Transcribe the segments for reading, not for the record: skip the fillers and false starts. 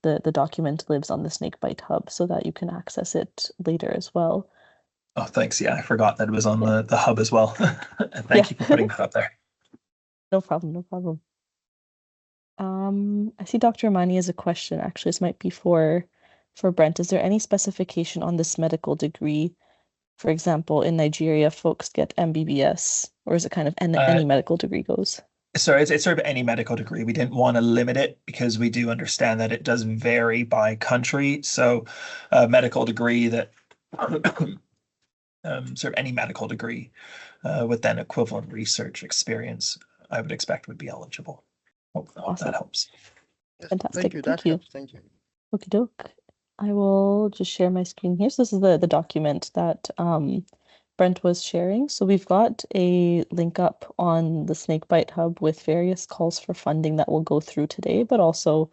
the document lives on the Snakebite hub so that you can access it later as well. Oh, thanks. Yeah, I forgot that it was on Yeah. the hub as well. And thank Yeah. you for putting that up there. No problem, no problem. I see Dr. Mani has a question. Actually, this might be for Brent. Is there any specification on this medical degree? For example, in Nigeria, folks get MBBS, or is it kind of Uh, any medical degree goes? so it's sort of any medical degree. We didn't want to limit it because we do understand that it does vary by country. So a medical degree that sort of any medical degree with then equivalent research experience, I would expect would be eligible. Hope that Awesome. helps. Yes, thank Fantastic. you. That Thank you. helps. Thank you. Okie doke. I will just share my screen here. So this is the document that Brent was sharing. So we've got a link up on the Snakebite Hub with various calls for funding that we'll go through today, but also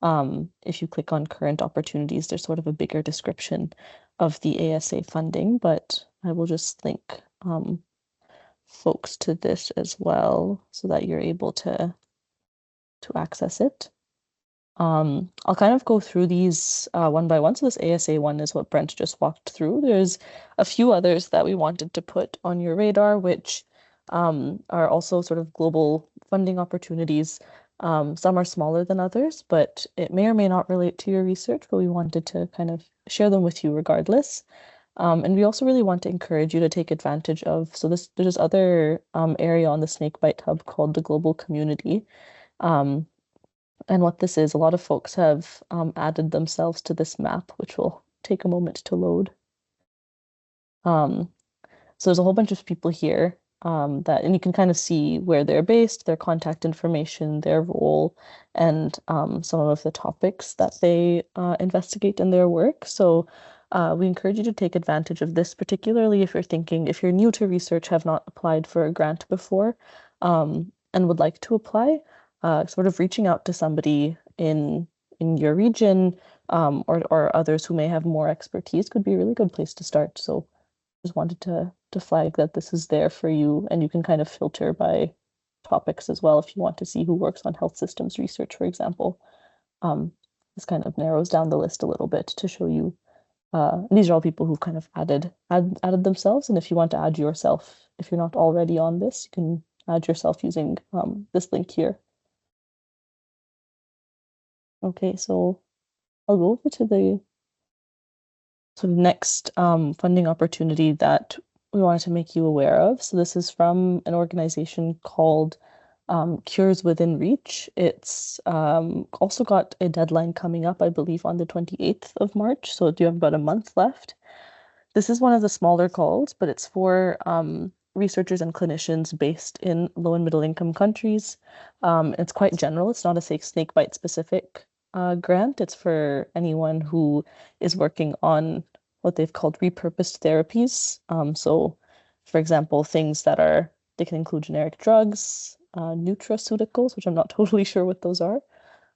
if you click on current opportunities, there's sort of a bigger description of the ASA funding, but I will just link folks to this as well so that you're able to access it. I'll kind of go through these one by one. So this ASA one is what Brent just walked through. There's a few others that we wanted to put on your radar, which are also sort of global funding opportunities. Some are smaller than others, but it may or may not relate to your research, but we wanted to kind of share them with you regardless. And we also really want to encourage you to take advantage of, so there's this other area on the Snakebite Hub called the Global Community. Um, and what this is, a lot of folks have added themselves to this map, which will take a moment to load. So there's a whole bunch of people here and you can kind of see where they're based, their contact information, their role, and some of the topics that they investigate in their work. So we encourage you to take advantage of this, particularly if if you're new to research, have not applied for a grant before, and would like to apply, sort of reaching out to somebody in your region, or others who may have more expertise could be a really good place to start. So just wanted to flag that this is there for you, and you can kind of filter by topics as well if you want to see who works on health systems research, for example. This kind of narrows down the list a little bit to show you. These are all people who kind of added themselves, and if you want to add yourself, if you're not already on this, you can add yourself using this link here. Okay, so I'll go over to the sort of next funding opportunity that we wanted to make you aware of. So this is from an organization called Cures Within Reach. It's also got a deadline coming up, I believe, on the 28th of March. So you have about a month left. This is one of the smaller calls, but it's for researchers and clinicians based in low and middle income countries. It's quite general. It's not a snakebite specific grant. It's for anyone who is working on what they've called repurposed therapies. So, for example, they can include generic drugs, nutraceuticals, which I'm not totally sure what those are,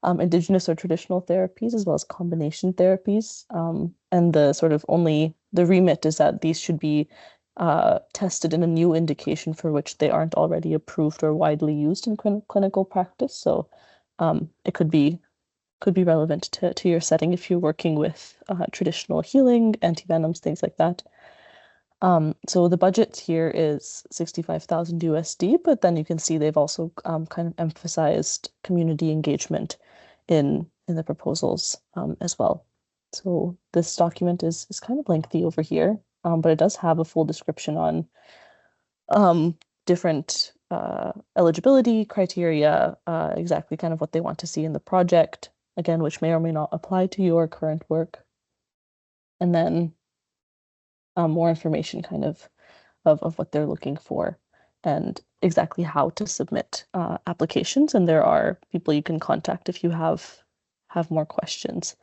indigenous or traditional therapies, as well as combination therapies. And the remit is that these should be tested in a new indication for which they aren't already approved or widely used in clinical practice. So it could be relevant to your setting if you're working with traditional healing, antivenoms, things like that. So the budget here is 65,000 USD, but then you can see they've also kind of emphasized community engagement in the proposals as well. So this document is kind of lengthy over here, but it does have a full description on different eligibility criteria, exactly kind of what they want to see in the project, again, which may or may not apply to your current work. And then more information kind of what they're looking for and exactly how to submit applications. And there are people you can contact if you have more questions.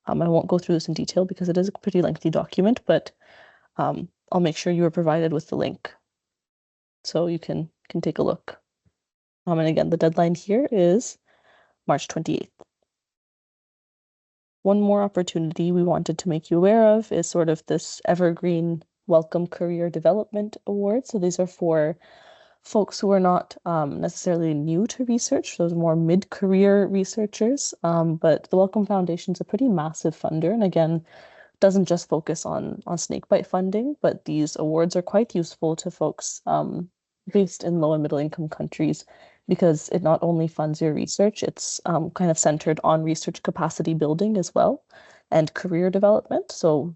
I won't go through this in detail because it is a pretty lengthy document, but I'll make sure you are provided with the link so you can take a look. And again, the deadline here is March 28th. One more opportunity we wanted to make you aware of is sort of this Evergreen Welcome Career Development Award. So these are for folks who are not necessarily new to research, those more mid-career researchers. But the Wellcome Foundation is a pretty massive funder, and again, doesn't just focus on snakebite funding, but these awards are quite useful to folks based in low and middle income countries because it not only funds your research, it's kind of centered on research capacity building as well and career development. So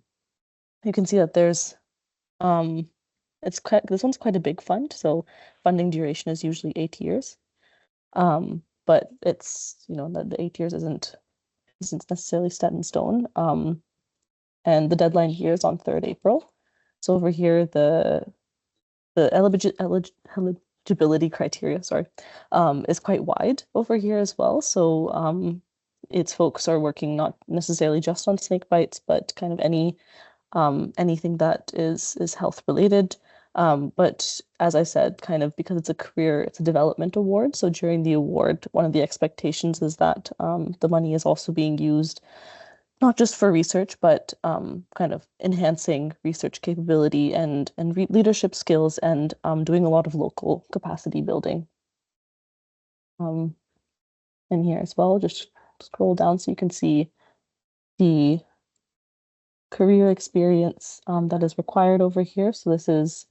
you can see that there's this one's quite a big fund, so funding duration is usually 8 years. But it's the 8 years isn't necessarily set in stone. And the deadline here is on 3rd April. So over here, the eligibility criteria, sorry, is quite wide over here as well. So its folks are working not necessarily just on snake bites, but kind of anything that is health related. But as I said, kind of because it's a development award. So during the award, one of the expectations is that the money is also being used not just for research, but kind of enhancing research capability and leadership skills and doing a lot of local capacity building. In here as well, just scroll down so you can see the career experience that is required over here. So this is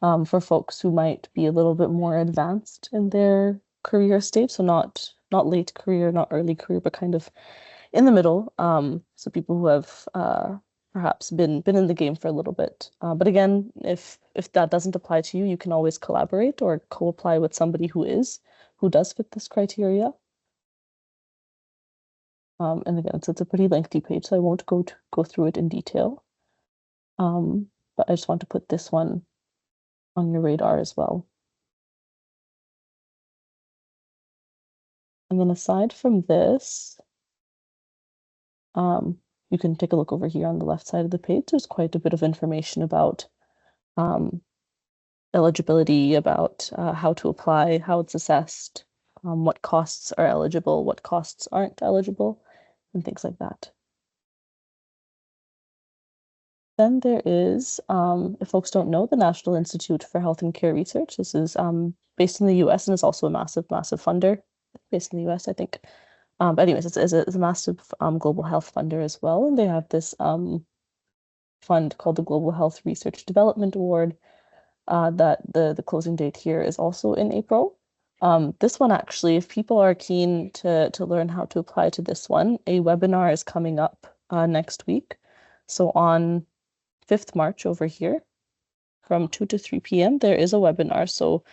for folks who might be a little bit more advanced in their career stage. So not late career, not early career, but kind of in the middle. So people who have perhaps been in the game for a little bit. But again, if that doesn't apply to you, you can always collaborate or co-apply with somebody who does fit this criteria. And again, it's a pretty lengthy page, so I won't go through it in detail. But I just want to put this one on your radar as well. And then aside from this, you can take a look over here on the left side of the page. There's quite a bit of information about eligibility, about how to apply, how it's assessed, what costs are eligible, what costs aren't eligible, and things like that. Then there is, if folks don't know, the National Institute for Health and Care Research. This is based in the US and is also a massive, massive funder based in the US, I think. But anyways, it's a massive global health funder as well. And they have this fund called the Global Health Research Development Award that the closing date here is also in April. This one actually, if people are keen to learn how to apply to this one, a webinar is coming up next week. So on 5th March over here from 2 to 3 p.m. there is a webinar. So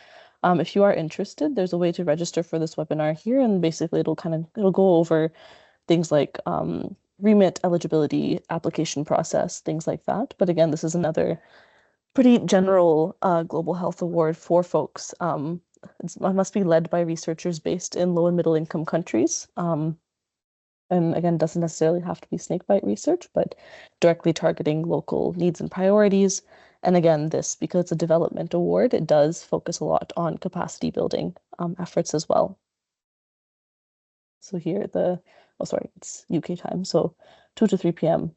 if you are interested, there's a way to register for this webinar here, and basically it'll go over things like remit eligibility, application process, things like that. But again, this is another pretty general global health award for folks. It must be led by researchers based in low and middle income countries. And again, doesn't necessarily have to be snakebite research, but directly targeting local needs and priorities. And again, because it's a development award, it does focus a lot on capacity building efforts as well. So here it's UK time. So 2 to 3 p.m.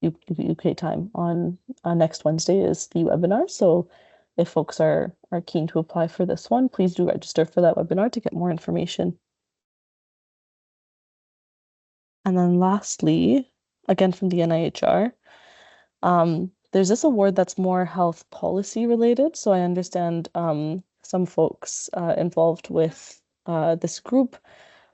UK time on next Wednesday is the webinar. So if folks are keen to apply for this one, please do register for that webinar to get more information. And then lastly, again from the NIHR, there's this award that's more health policy related. So I understand some folks involved with this group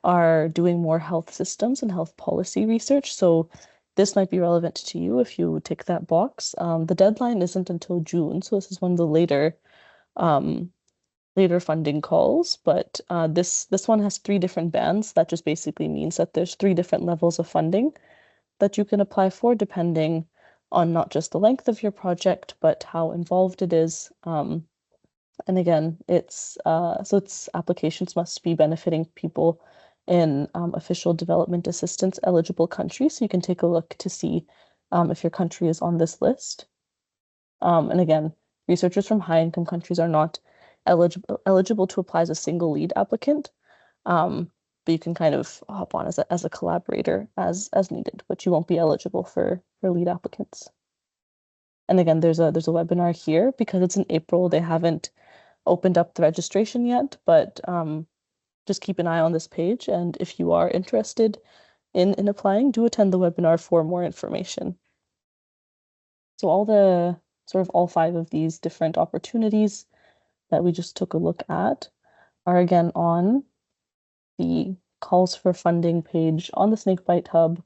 are doing more health systems and health policy research. So this might be relevant to you if you tick that box. The deadline isn't until June, so this is one of the later funding calls, but this one has 3 different bands. That just basically means that there's 3 different levels of funding that you can apply for depending on not just the length of your project, but how involved it is. And again, its applications must be benefiting people in official development assistance eligible countries. So you can take a look to see if your country is on this list. And again, researchers from high income countries are not eligible to apply as a single lead applicant. But you can kind of hop on as a collaborator as needed, but you won't be eligible for lead applicants. And again, there's a webinar here because it's in April. They haven't opened up the registration yet, but just keep an eye on this page. And if you are interested in applying, do attend the webinar for more information. So all 5 of these different opportunities that we just took a look at are again on the calls for funding page on the Snakebite Hub,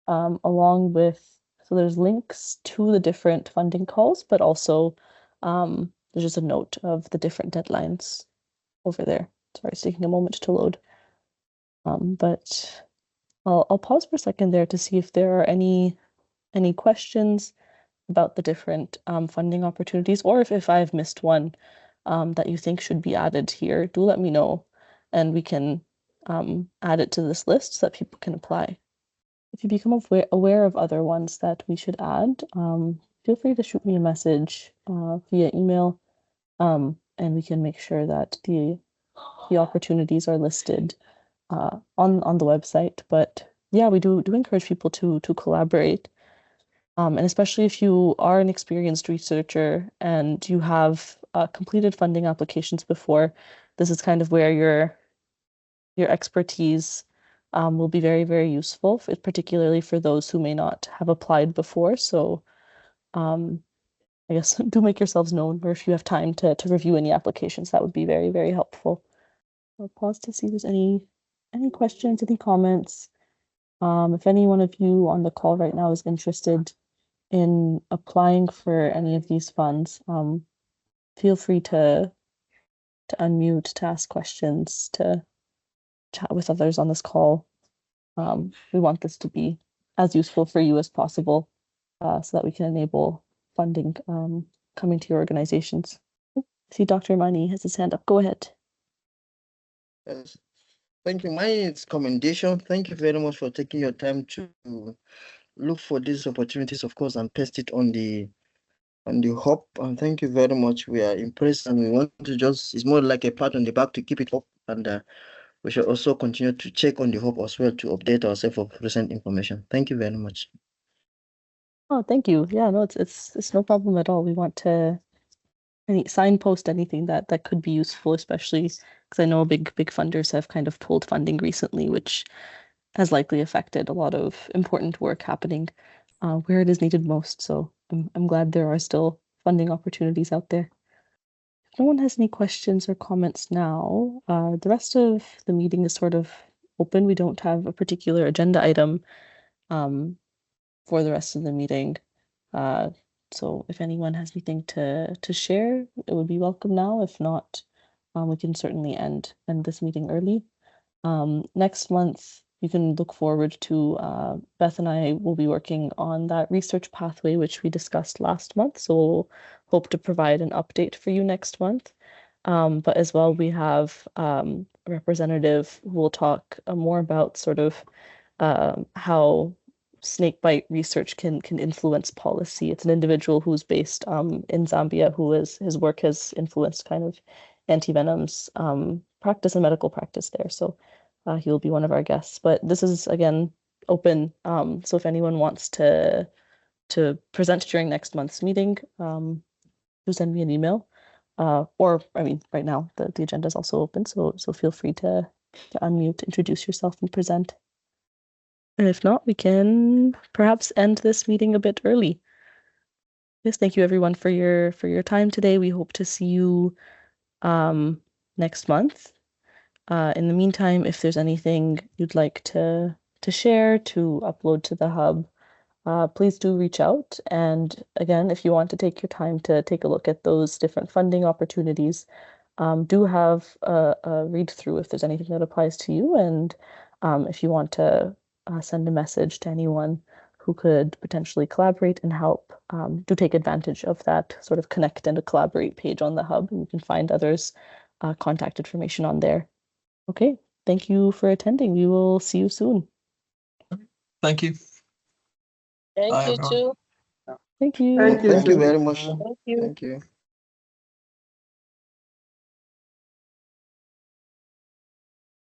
along with, so there's links to the different funding calls, but also there's just a note of the different deadlines over there. Sorry, it's taking a moment to load. But I'll pause for a second there to see if there are any questions about the different funding opportunities, or if I've missed one that you think should be added here. Do let me know, and we can add it to this list so that people can apply. If you become aware of other ones that we should add, feel free to shoot me a message via email, and we can make sure that the opportunities are listed on the website. But yeah, we do encourage people to collaborate, and especially if you are an experienced researcher and you have completed funding applications before, this is kind of where your expertise will be very, very useful, particularly for those who may not have applied before. So I guess do make yourselves known, or if you have time to review any applications, that would be very, very helpful. I'll pause to see if there's any questions, any comments. If any one of you on the call right now is interested in applying for any of these funds, feel free to unmute, to ask questions, to chat with others on this call. We want this to be as useful for you as possible, so that we can enable funding coming to your organizations. I see Dr. Mani has his hand up. Go ahead. Yes. Thank you. My commendation. Thank you very much for taking your time to look for these opportunities, of course, and paste it on the hub. And thank you very much. We are impressed, and we want to it's more like a pat on the back to keep it up. And we shall also continue to check on the hub as well to update ourselves of recent information. Thank you very much. Oh, thank you. Yeah, no, it's no problem at all. We want to signpost anything that could be useful, especially because I know big funders have kind of pulled funding recently, which has likely affected a lot of important work happening where it is needed most. So I'm glad there are still funding opportunities out there. If no one has any questions or comments now, the rest of the meeting is sort of open. We don't have a particular agenda item for the rest of the meeting. So if anyone has anything to share, it would be welcome now. If not, we can certainly end this meeting early. Next month, you can look forward to Beth and I will be working on that research pathway, which we discussed last month. So we'll hope to provide an update for you next month. But as well, we have a representative who will talk more about sort of how snakebite research can influence policy. It's an individual who's based in Zambia, his work has influenced kind of antivenoms practice and medical practice there. So he will be one of our guests. But this is again open. So if anyone wants to present during next month's meeting, do send me an email. Or I mean, right now the agenda is also open, so feel free to unmute, introduce yourself, and present. And if not, we can perhaps end this meeting a bit early. Yes, thank you everyone for your time today. We hope to see you next month. In the meantime, if there's anything you'd like to share, to upload to the hub, please do reach out. And again, if you want to take your time to take a look at those different funding opportunities, do have a read through if there's anything that applies to you. And if you want to send a message to anyone who could potentially collaborate and help, do take advantage of that sort of connect and collaborate page on the hub. And you can find others' contact information on there. Okay, thank you for attending. We will see you soon. Thank you. Thank Bye, you everyone. too. Thank you. Thank you very much. Thank you. Thank you.